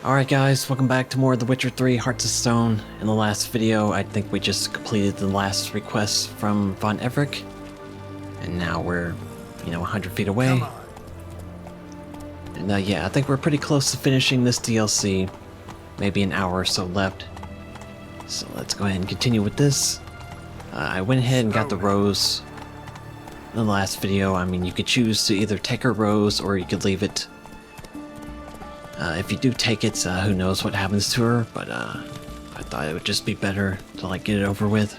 Alright guys, welcome back to more of The Witcher 3 Hearts of Stone. In the last video, I think we just completed the last request from von Everec. And now we're, 100 feet away. And yeah, I think we're pretty close to finishing this DLC. Maybe an hour or so left. So let's go ahead and continue with this. I went ahead and got the rose. In the last video, you could choose to either take her rose or you could leave it. If you do take it, who knows what happens to her, but I thought it would just be better to get it over with.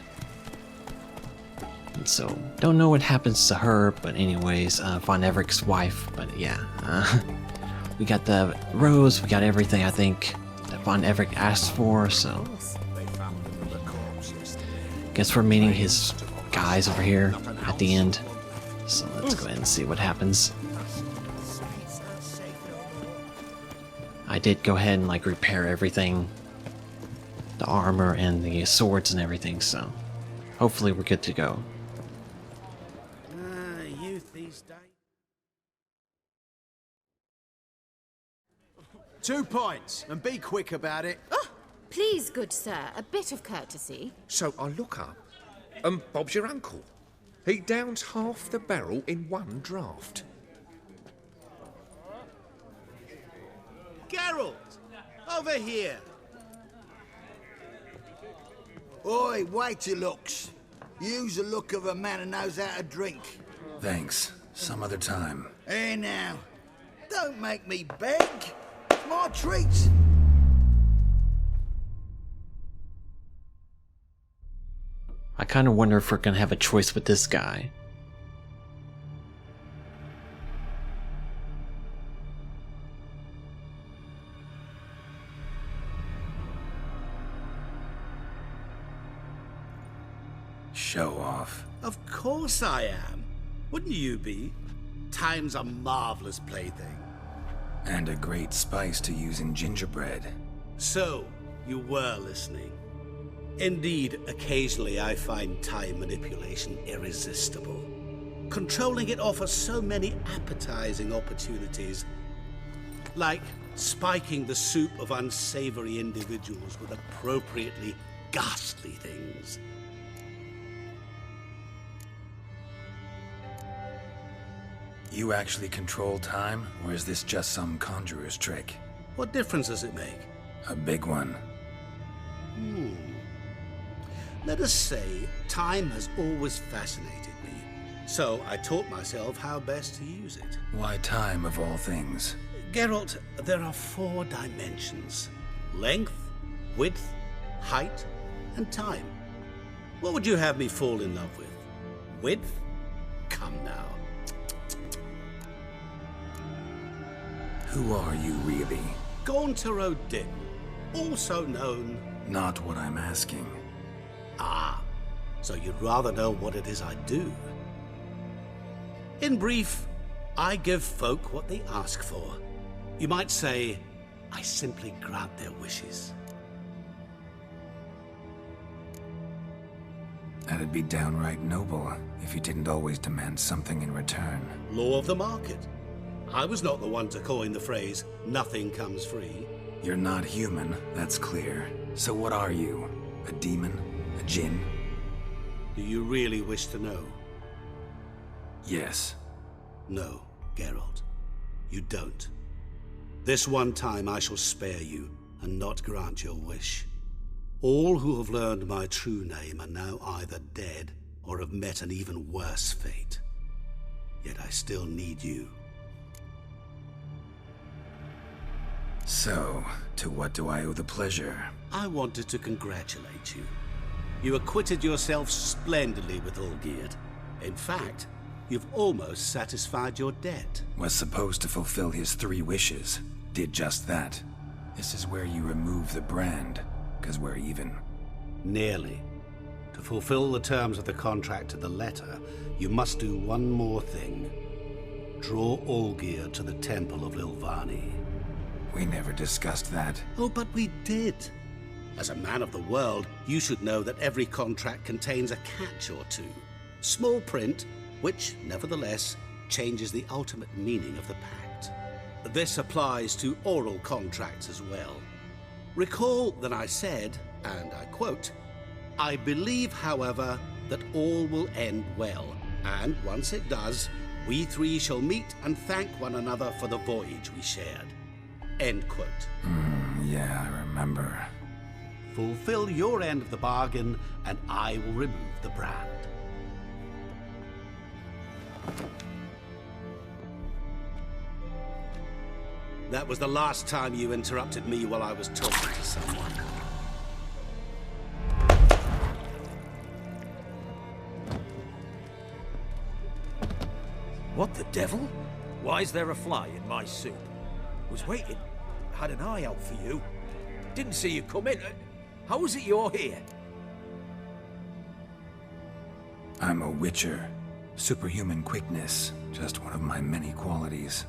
And so, don't know what happens to her, but anyways, von Everec's wife, but yeah. We got the rose, we got everything I think that von Everec asked for, so... Guess we're meeting his guys over here at the end. So let's go ahead and see what happens. I did go ahead and repair everything, the armor and the swords and everything, so hopefully we're good to go. Youth these days. 2 points, and be quick about it. Oh, please, good sir, a bit of courtesy. So I look up, and Bob's your uncle. He downs half the barrel in one draught. Geralt, over here. Oi, wait your looks. Use the look of a man who knows how to drink. Thanks. Some other time. Hey now, don't make me beg. It's my treat. I kind of wonder if we're gonna have a choice with this guy. Show off. Of course I am. Wouldn't you be? Time's a marvelous plaything. And a great spice to use in gingerbread. So, you were listening. Indeed, occasionally I find time manipulation irresistible. Controlling it offers so many appetizing opportunities. Like spiking the soup of unsavory individuals with appropriately ghastly things. You actually control time, or is this just some conjurer's trick? What difference does it make? A big one. Let us say, time has always fascinated me. So I taught myself how best to use it. Why time, of all things? Geralt, there are 4 dimensions. Length, width, height, and time. What would you have me fall in love with? Width? Come now. Who are you, really? Gaunter O'Dimm, also known... Not what I'm asking. Ah, so you'd rather know what it is I do. In brief, I give folk what they ask for. You might say, I simply grant their wishes. That'd be downright noble, if you didn't always demand something in return. Law of the market. I was not the one to coin the phrase, nothing comes free. You're not human, that's clear. So what are you? A demon? A djinn? Do you really wish to know? Yes. No, Geralt. You don't. This one time I shall spare you, and not grant your wish. All who have learned my true name are now either dead, or have met an even worse fate. Yet I still need you. So, to what do I owe the pleasure? I wanted to congratulate you. You acquitted yourself splendidly with Olgierd. In fact, you've almost satisfied your debt. Was supposed to fulfill his 3 wishes. Did just that. This is where you remove the brand, 'cause we're even. Nearly. To fulfill the terms of the contract to the letter, you must do one more thing. Draw Olgierd to the Temple of Lilvani. We never discussed that. Oh, but we did. As a man of the world, you should know that every contract contains a catch or two. Small print, which, nevertheless, changes the ultimate meaning of the pact. This applies to oral contracts as well. Recall that I said, and I quote, "I believe, however, that all will end well, and once it does, we three shall meet and thank one another for the voyage we shared." End quote. Yeah, I remember. Fulfill your end of the bargain, and I will remove the brand. That was the last time you interrupted me while I was talking to someone. What the devil? Why is there a fly in my soup? Was waiting. Had an eye out for you. Didn't see you come in. How is it you're here? I'm a witcher. Superhuman quickness, just one of my many qualities.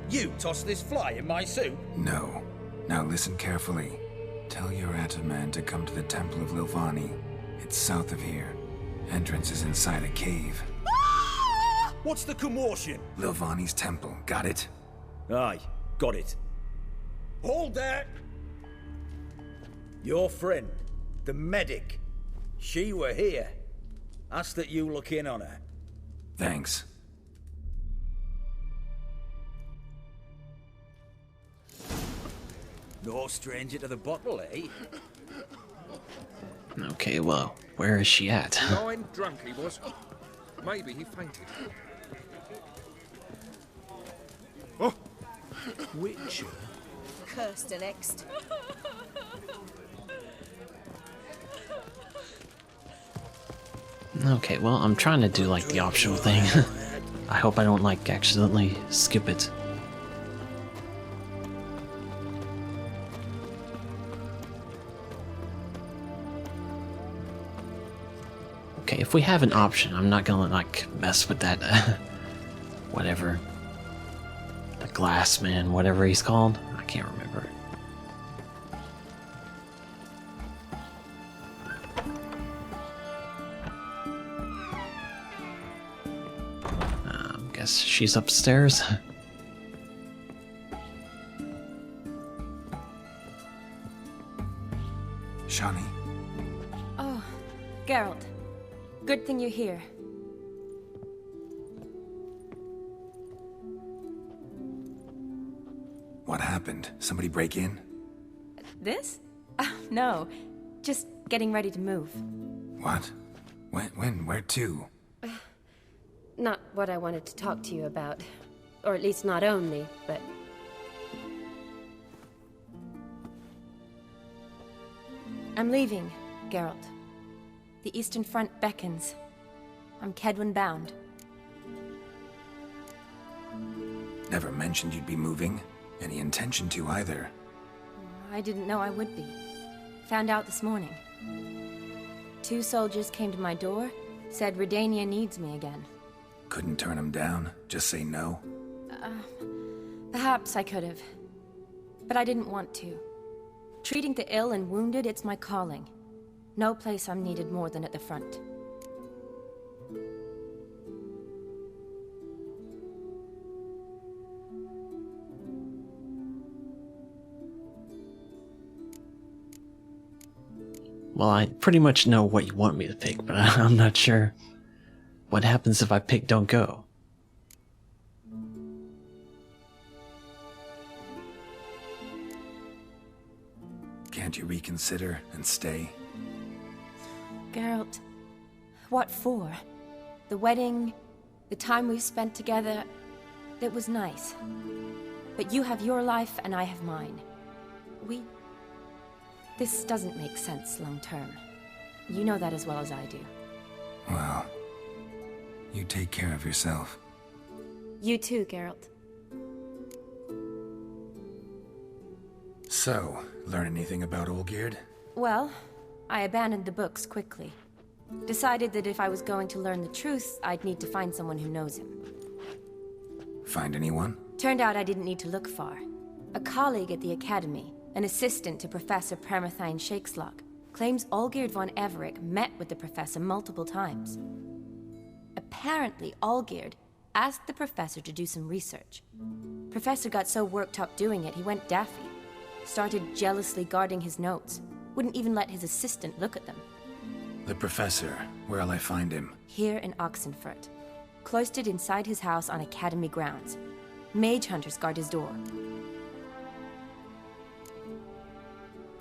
You tossed this fly in my soup? No. Now listen carefully. Tell your Ataman to come to the Temple of Lilvani. It's south of here. Entrance is inside a cave. What's the commotion? Lilvani's temple, got it? Aye, got it. Hold there! Your friend, the medic, she were here. Ask that you look in on her. Thanks. No stranger to the bottle, eh? Okay, well, where is she at? Lying drunk he was. Maybe he fainted. Oh! Witcher? Cursed the next. Okay, well, I'm trying to do like the optional thing. I hope I don't like accidentally skip it. Okay, if we have an option, I'm not gonna like mess with that whatever. The glass man, whatever he's called. I can't remember. Guess she's upstairs. Shani, Oh, Geralt. Good thing you're here. what happened? Somebody break in? This? No. Just getting ready to move. What? When? Where to? Not what I wanted to talk to you about. Or at least not only, but... I'm leaving, Geralt. The Eastern Front beckons. I'm Kedwin bound. Never mentioned you'd be moving. Any intention to either. I didn't know I would be. Found out this morning. 2 soldiers came to my door, said Redania needs me again. Couldn't turn him down? Just say no? Perhaps I could have. But I didn't want to. Treating the ill and wounded, it's my calling. No place I'm needed more than at the front. Well, I pretty much know what you want me to pick, but I'm not sure. What happens if I pick don't go? Can't you reconsider and stay? Geralt, what for? The wedding, the time we've spent together, it was nice. But you have your life and I have mine. This doesn't make sense long term. You know that as well as I do. Well, you take care of yourself. You too, Geralt. So, learn anything about Olgierd? Well, I abandoned the books quickly. Decided that if I was going to learn the truth, I'd need to find someone who knows him. Find anyone? Turned out I didn't need to look far. A colleague at the Academy, an assistant to Professor Shakeslock, claims Olgierd von Everec met with the professor multiple times. Apparently, Olgierd asked the professor to do some research. Professor got so worked up doing it, he went daffy. Started jealously guarding his notes. Wouldn't even let his assistant look at them. The professor, where'll I find him? Here in Oxenfurt. Cloistered inside his house on academy grounds. Mage hunters guard his door.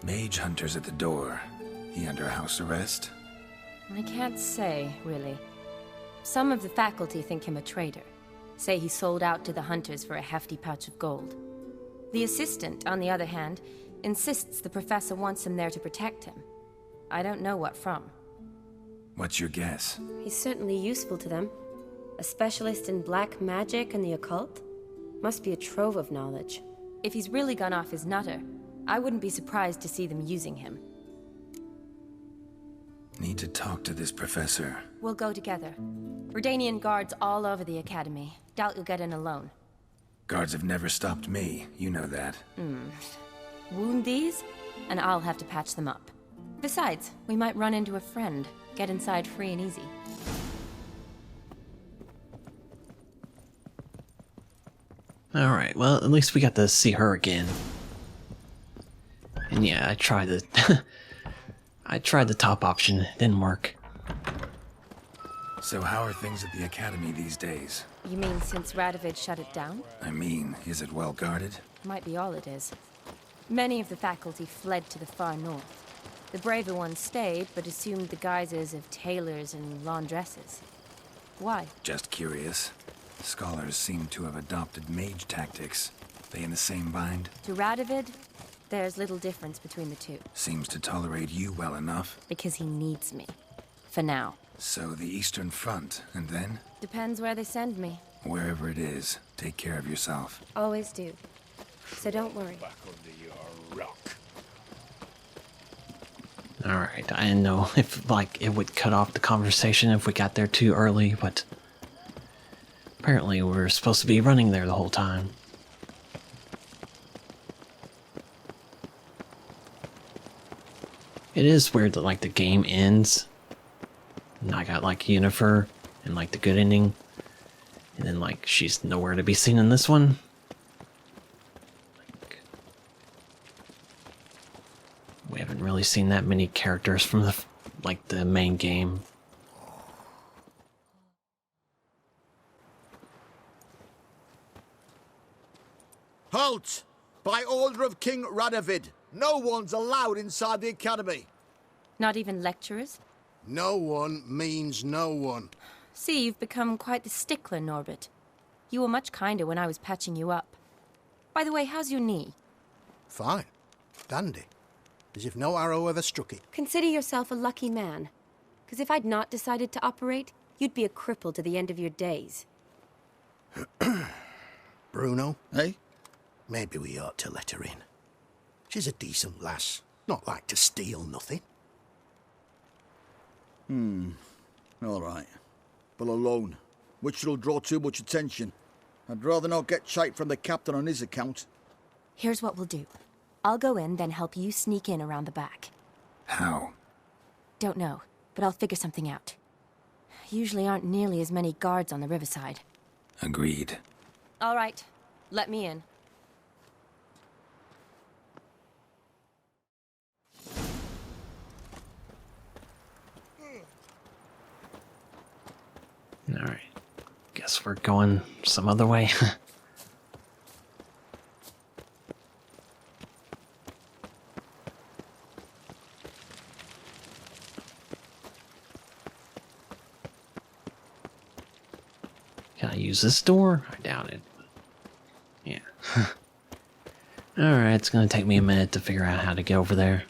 Mage hunters at the door. He under house arrest? I can't say, really. Some of the faculty think him a traitor. Say he sold out to the hunters for a hefty pouch of gold. The assistant, on the other hand, insists the professor wants him there to protect him. I don't know what from. What's your guess? He's certainly useful to them. A specialist in black magic and the occult? Must be a trove of knowledge. If he's really gone off his nutter, I wouldn't be surprised to see them using him. Need to talk to this professor. We'll go together. Redanian guards all over the academy. Doubt you'll get in alone. Guards have never stopped me, you know that. Wound these, and I'll have to patch them up. Besides, we might run into a friend. Get inside free and easy. Alright, well, at least we got to see her again. And yeah, I tried the... I tried the top option. It didn't work. So how are things at the academy these days? You mean since Radovid shut it down? I mean, is it well guarded? Might be all it is. Many of the faculty fled to the far north. The braver ones stayed, but assumed the guises of tailors and laundresses. Why? Just curious. Scholars seem to have adopted mage tactics. They in the same bind? To Radovid, there's little difference between the two. Seems to tolerate you well enough. Because he needs me. For now. So the Eastern Front, and then? Depends where they send me. Wherever it is, take care of yourself. Always do. So don't worry. Back under your rock. Alright, I didn't know if, like, it would cut off the conversation if we got there too early, but... apparently we're supposed to be running there the whole time. It is weird that, like, the game ends, and I got, like, Yennefer, and, like, the good ending, and then, like, she's nowhere to be seen in this one. Like, we haven't really seen that many characters from the, like, the main game. Halt! By order of King Radovid, no one's allowed inside the academy. Not even lecturers? No one means no one. See, you've become quite the stickler, Norbert. You were much kinder when I was patching you up. By the way, how's your knee? Fine. Dandy. As if no arrow ever struck it. Consider yourself a lucky man. Because if I'd not decided to operate, you'd be a cripple to the end of your days. Bruno, eh? Maybe we ought to let her in. She's a decent lass. Not like to steal nothing. All right. But alone, which will draw too much attention. I'd rather not get shite from the captain on his account. Here's what we'll do. I'll go in, then help you sneak in around the back. How? Don't know, but I'll figure something out. Usually aren't nearly as many guards on the riverside. Agreed. All right, let me in. Alright. Guess we're going some other way. Can I use this door? I doubt it. Yeah. Alright, it's gonna take me a minute to figure out how to get over there.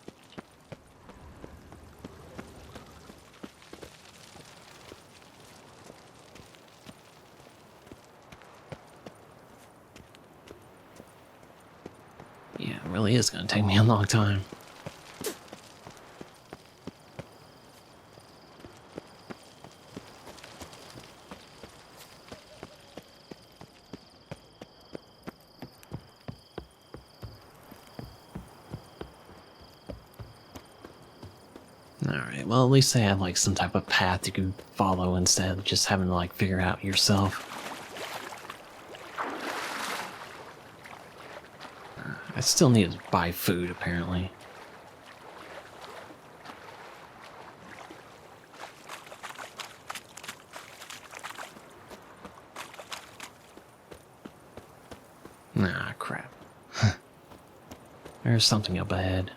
Yeah, it really is gonna take me a long time. Alright, well at least they have like some type of path you can follow instead of just having to like figure out yourself. I still need to buy food, apparently. Nah, crap. There's something up ahead.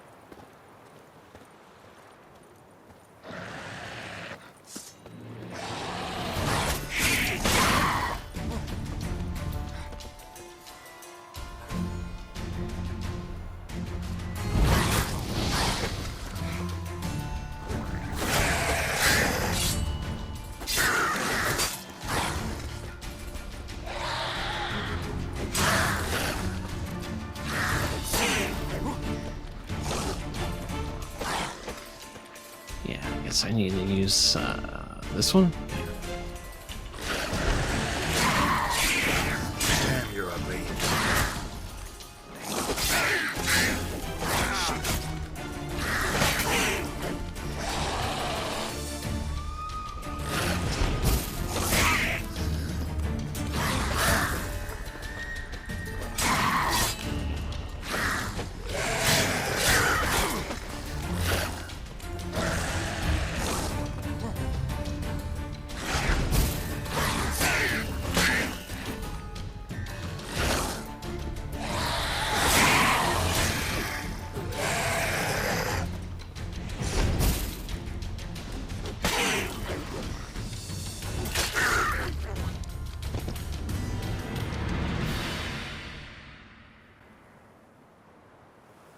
I need to use this one. Damn, you're ugly.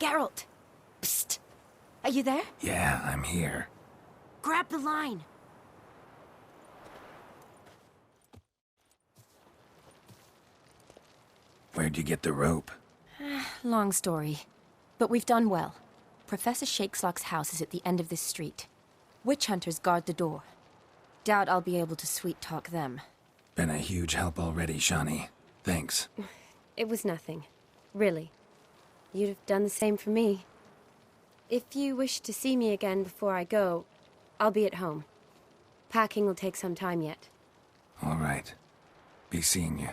Geralt! Psst! Are you there? Yeah, I'm here. Grab the line! Where'd you get the rope? Long story. But we've done well. Professor Shakeslock's house is at the end of this street. Witch hunters guard the door. Doubt I'll be able to sweet-talk them. Been a huge help already, Shani. Thanks. It was nothing. Really. You'd have done the same for me. If you wish to see me again before I go, I'll be at home. Packing will take some time yet. All right. Be seeing you.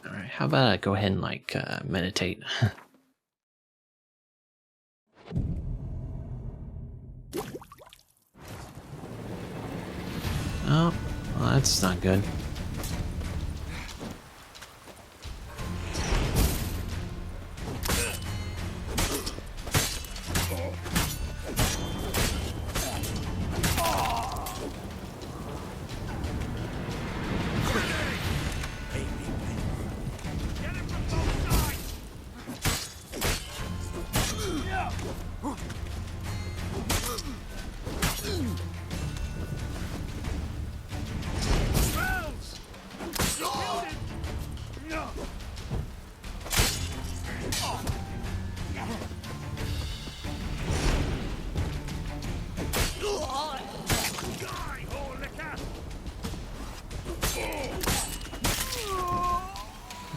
Alright, how about I go ahead and, like, meditate? Oh, well, that's not good.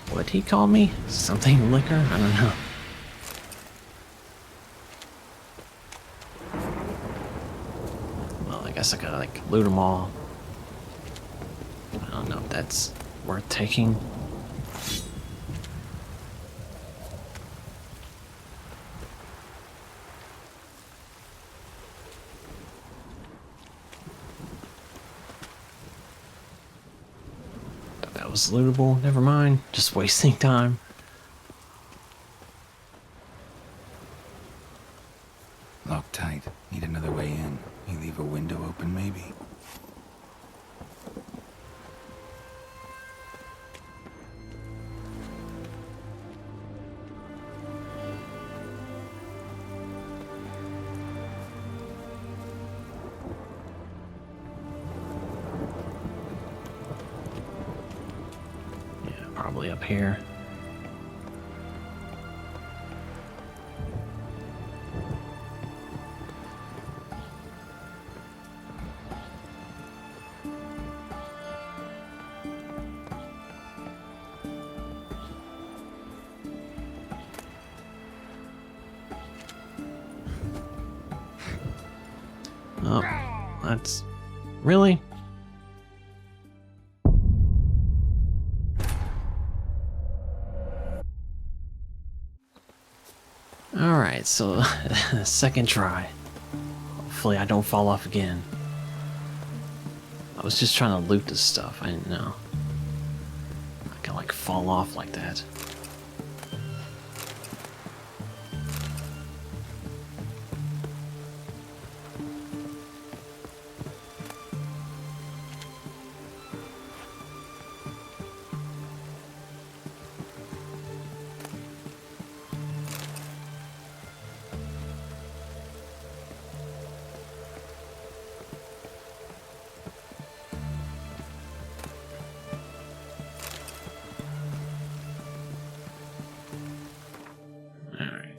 What'd he call me? Something liquor? I don't know. Well, I guess I gotta, like, loot them all. I don't know if that's worth taking. That was lootable. Never mind. Just wasting time. Locked tight. Need another way in. You leave a window open, maybe? Probably up here. Oh, that's... Really? Alright, so second try. Hopefully I don't fall off again. I was just trying to loot this stuff, I didn't know I can like fall off like that.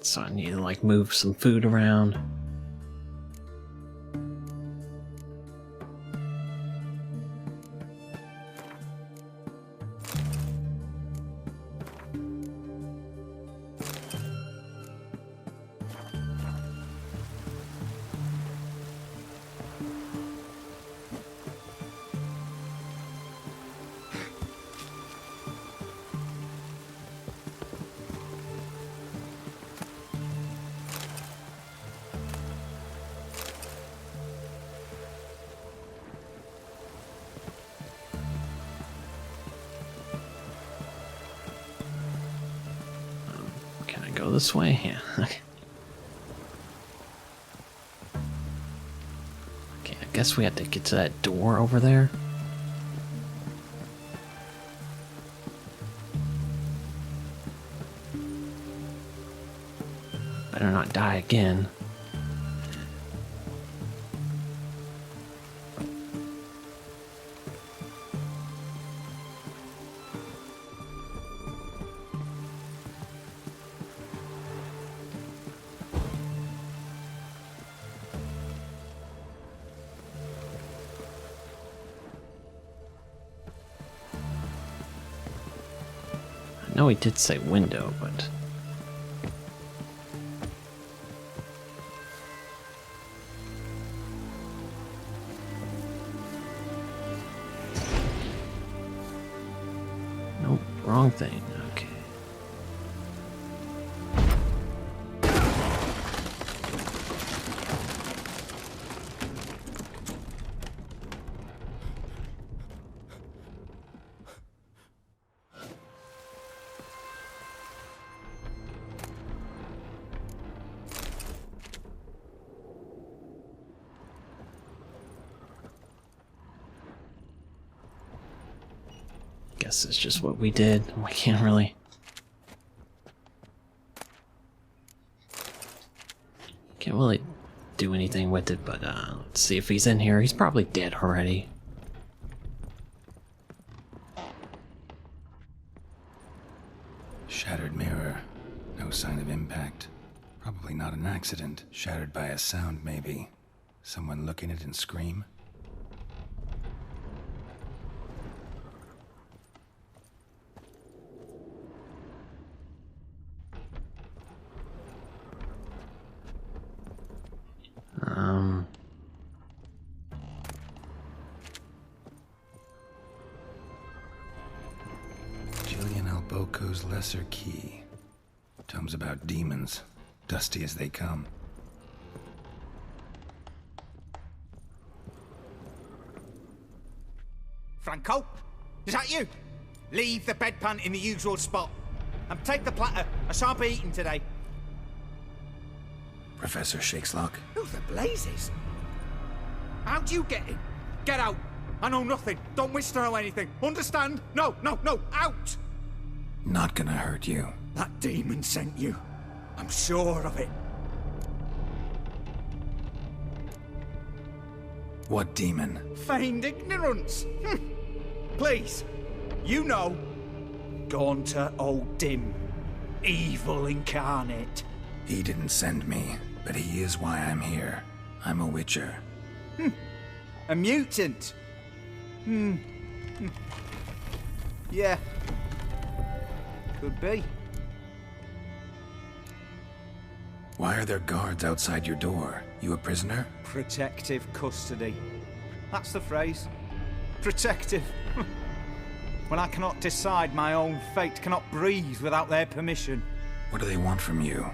So I need to like move some food around. Go this way? Yeah. Okay. Okay, I guess we have to get to that door over there. Better not die again. I know he did say window, but... Nope, wrong thing. Okay. Guess it's just what we did. We can't really... Can't really do anything with it, but let's see if he's in here. He's probably dead already. Shattered mirror. No sign of impact. Probably not an accident. Shattered by a sound, maybe. Someone look in it and scream. Boko's Lesser Key. Tomes about demons, dusty as they come. Franco? Is that you? Leave the bedpan in the usual spot. And take the platter. I shan't be eating today. Professor Shakeslock? Who the blazes? How'd you get in? Get out. I know nothing. Don't wish to know anything. Understand? No, no, no. Out! Not gonna hurt you. That demon sent you. I'm sure of it. What demon? Feigned ignorance. Please. You know. Gaunter O'Dimm. Evil incarnate. He didn't send me, but he is why I'm here. I'm a witcher. A mutant. Yeah. Could be. Why are there guards outside your door? You a prisoner? Protective custody. That's the phrase. Protective. When I cannot decide my own fate, cannot breathe without their permission. What do they want from you?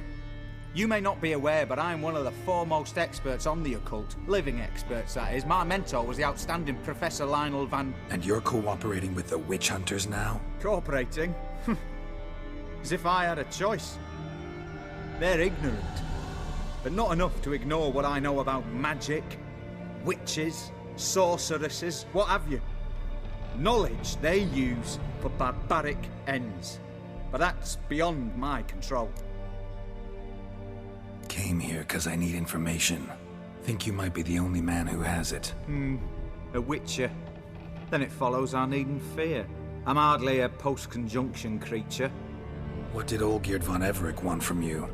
You may not be aware, but I'm one of the foremost experts on the occult. Living experts, that is. My mentor was the outstanding Professor Lionel van... And you're cooperating with the witch hunters now? Cooperating? As if I had a choice. They're ignorant, but not enough to ignore what I know about magic, witches, sorceresses, what have you. Knowledge they use for barbaric ends. But that's beyond my control. Came here because I need information. Think you might be the only man who has it. A witcher. Then it follows I needn't fear. I'm hardly a post-conjunction creature. What did Olgierd von Everec want from you?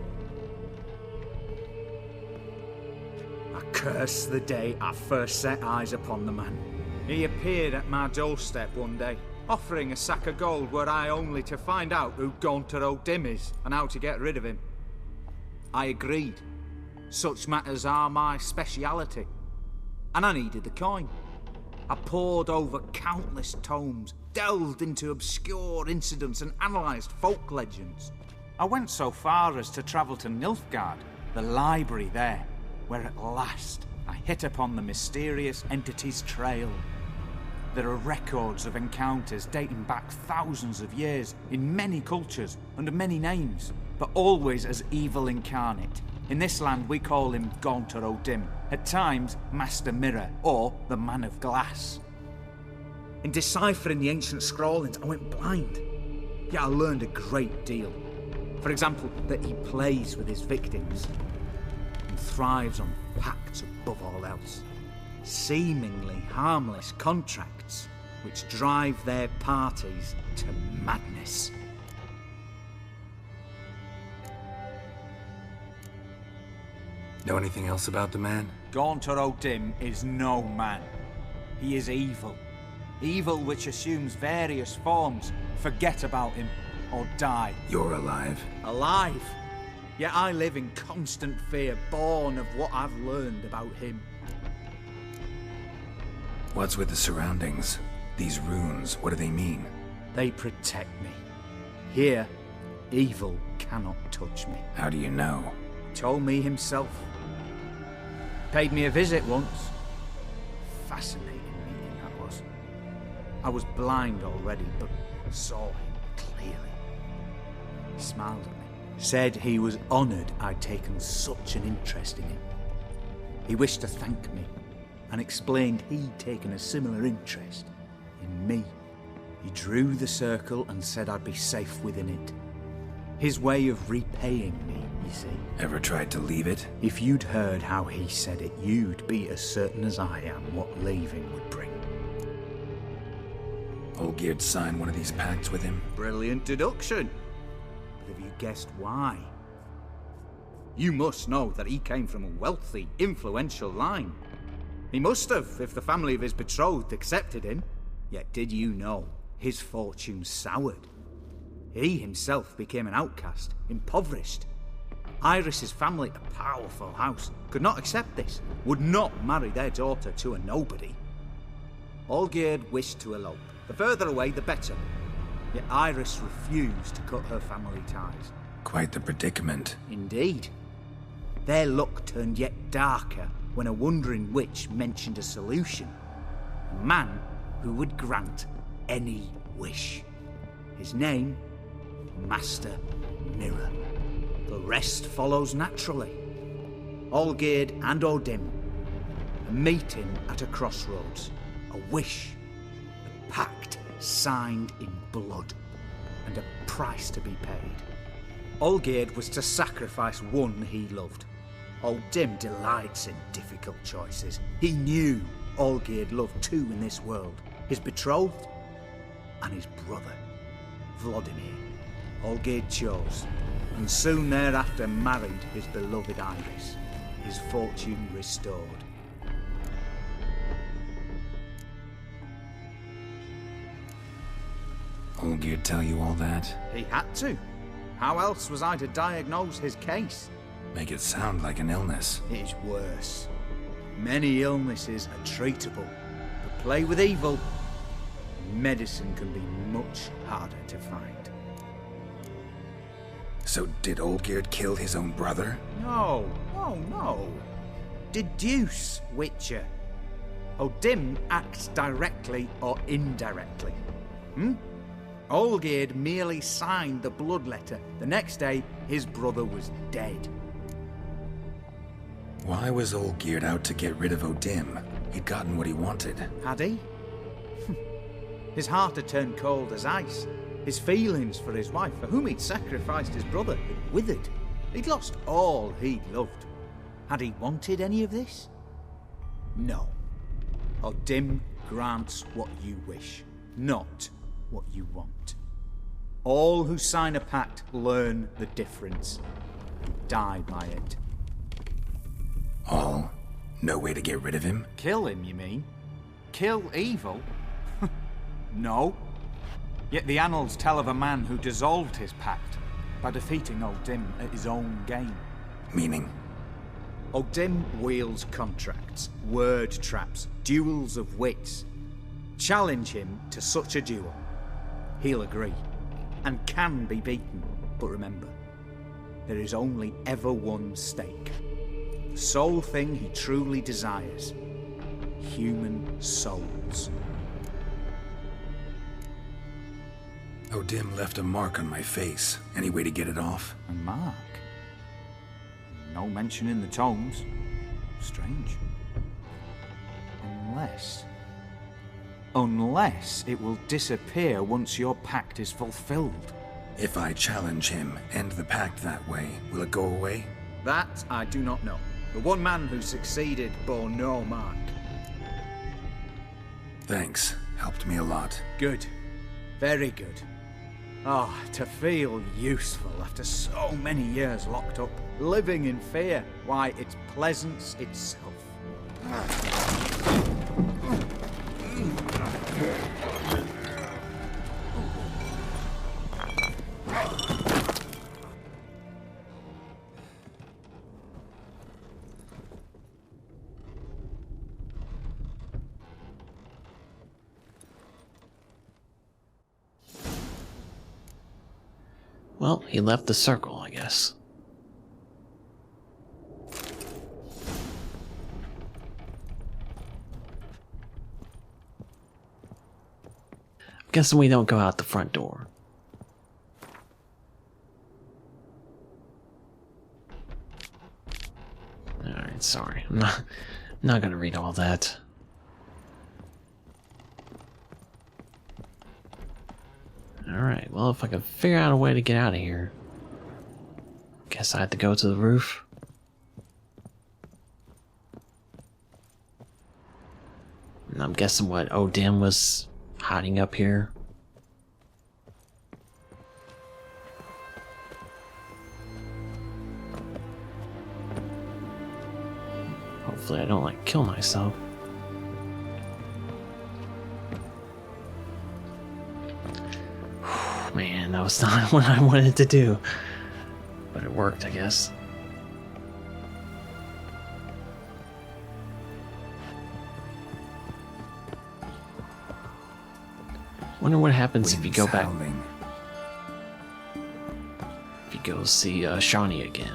I curse the day I first set eyes upon the man. He appeared at my doorstep one day, offering a sack of gold were I only to find out who Gaunter O'Dimm is and how to get rid of him. I agreed. Such matters are my speciality. And I needed the coin. I pored over countless tomes, delved into obscure incidents and analysed folk legends. I went so far as to travel to Nilfgaard, the library there, where at last I hit upon the mysterious entity's trail. There are records of encounters dating back thousands of years in many cultures, under many names, but always as evil incarnate. In this land we call him Gaunter O'Dimm, at times Master Mirror, or the Man of Glass. In deciphering the ancient scrawlings, I went blind. Yet I learned a great deal. For example, that he plays with his victims and thrives on pacts above all else. Seemingly harmless contracts which drive their parties to madness. Know anything else about the man? Gaunter O'Dimm is no man. He is evil. Evil which assumes various forms. Forget about him, or die. You're alive. Alive? Yet I live in constant fear, born of what I've learned about him. What's with the surroundings? These runes, what do they mean? They protect me. Here, evil cannot touch me. How do you know? He told me himself. Paid me a visit once. Fascinating meeting that was. I was blind already, but saw him clearly. He smiled at me. Said he was honoured I'd taken such an interest in him. He wished to thank me, and explained he'd taken a similar interest in me. He drew the circle and said I'd be safe within it. His way of repaying me, you see. Ever tried to leave it? If you'd heard how he said it, you'd be as certain as I am what leaving would bring. Olgierd signed one of these pacts with him? Brilliant deduction. But have you guessed why? You must know that he came from a wealthy, influential line. He must have, if the family of his betrothed accepted him. Yet did you know his fortune soured? He himself became an outcast, impoverished. Iris's family, a powerful house, could not accept this, would not marry their daughter to a nobody. Olgierd wished to elope. The further away, the better. Yet Iris refused to cut her family ties. Quite the predicament. Indeed. Their luck turned yet darker when a wandering witch mentioned a solution. A man who would grant any wish. His name, Master Mirror. The rest follows naturally. Olgierd and O'Dimm, a meeting at a crossroads, a wish, a pact signed in blood, and a price to be paid. Olgierd was to sacrifice one he loved. O'Dimm delights in difficult choices. He knew Olgierd loved two in this world, his betrothed and his brother, Vladimir. Olgierd chose, and soon thereafter married his beloved Iris, his fortune restored. Olgierd tell you all that? He had to. How else was I to diagnose his case? Make it sound like an illness. It is worse. Many illnesses are treatable, but play with evil, medicine can be much harder to find. So did Olgierd kill his own brother? No. Deduce, Witcher. O'Dimm acts directly or indirectly. Olgierd merely signed the blood letter. The next day, his brother was dead. Why was Olgierd out to get rid of O'Dimm? He'd gotten what he wanted. Had he? His heart had turned cold as ice. His feelings for his wife, for whom he'd sacrificed his brother, had withered. He'd lost all he'd loved. Had he wanted any of this? No. O'Dimm grants what you wish, not what you want. All who sign a pact learn the difference. Die by it. All? No way to get rid of him? Kill him, you mean? Kill evil? No. Yet the annals tell of a man who dissolved his pact by defeating O'Dimm at his own game. Meaning? O'Dimm wields contracts, word traps, duels of wits. Challenge him to such a duel. He'll agree, and can be beaten. But remember, there is only ever one stake. The sole thing he truly desires. Human souls. O'Dimm left a mark on my face. Any way to get it off? A mark? No mention in the tomes. Strange. Unless it will disappear once your pact is fulfilled. If I challenge him, end the pact that way, will it go away? That I do not know. The one man who succeeded bore no mark. Thanks. Helped me a lot. Good. Very good. Ah, to feel useful after so many years locked up, living in fear. Why, it's pleasance itself. Well, he left the circle, I guess. I'm guessing we don't go out the front door. Alright, sorry. I'm not gonna read all that. Alright, well, if I can figure out a way to get out of here. Guess I have to go to the roof. And I'm guessing what O'Dimm was hiding up here. Hopefully I don't, like, kill myself. Man, that was not what I wanted to do. But it worked, I guess. Wonder what happens if you go back. If you go see Shani again.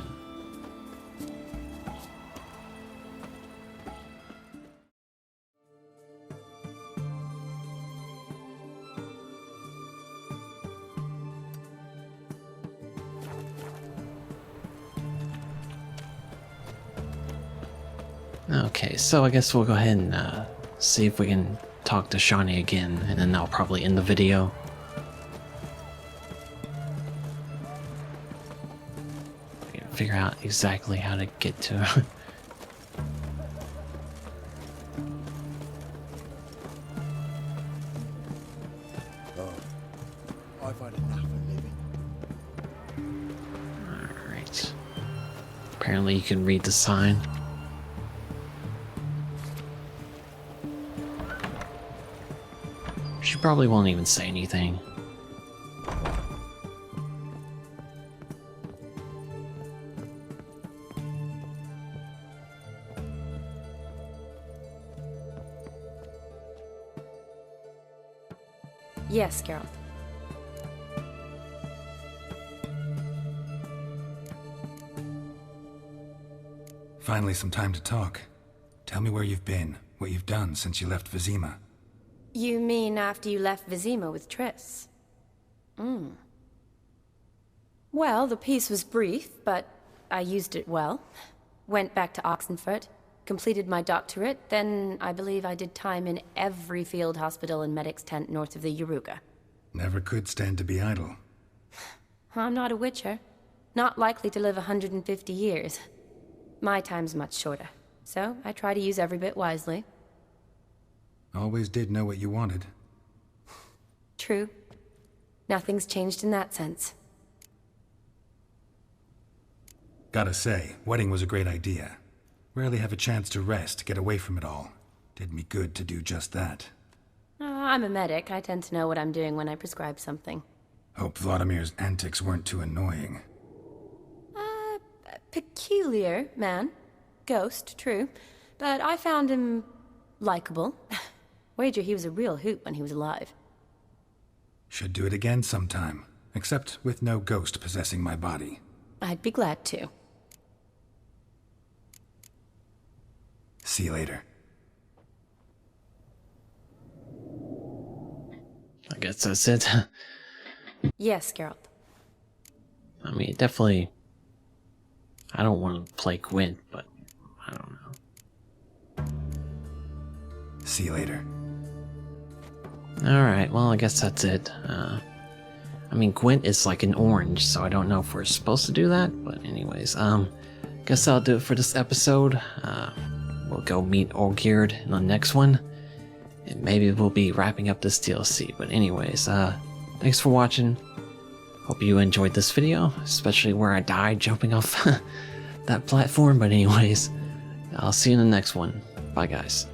Okay, so I guess we'll go ahead and see if we can talk to Shani again, and then I'll probably end the video. I can figure out exactly how to get to her. I've had enough of living. Alright. Apparently you can read the sign. She probably won't even say anything. Yes, Geralt. Finally, some time to talk. Tell me where you've been, what you've done since you left Vizima. You mean after you left Vizima with Triss? Well, the peace was brief, but I used it well. Went back to Oxenfurt, completed my doctorate, then I believe I did time in every field hospital and medic's tent north of the Yaruga. Never could stand to be idle. I'm not a witcher. Not likely to live 150 years. My time's much shorter, so I try to use every bit wisely. Always did know what you wanted. True. Nothing's changed in that sense. Gotta say, wedding was a great idea. Rarely have a chance to rest, get away from it all. Did me good to do just that. I'm a medic. I tend to know what I'm doing when I prescribe something. Hope Vladimir's antics weren't too annoying. Peculiar man. Ghost, true. But I found him likable. Wager he was a real hoot when he was alive. Should do it again sometime, except with no ghost possessing my body. I'd be glad to. See you later. I guess that's it. Yes, Geralt. I mean, definitely... I don't want to play Gwent, but I don't know. See you later. Alright, well, I guess that's it. I mean, Gwent is like an orange, so I don't know if we're supposed to do that, but anyways, guess I'll do it for this episode. We'll go meet Olgierd in the next one, and maybe we'll be wrapping up this DLC, but anyways, thanks for watching. Hope you enjoyed this video, especially where I died jumping off that platform, but anyways, I'll see you in the next one. Bye, guys.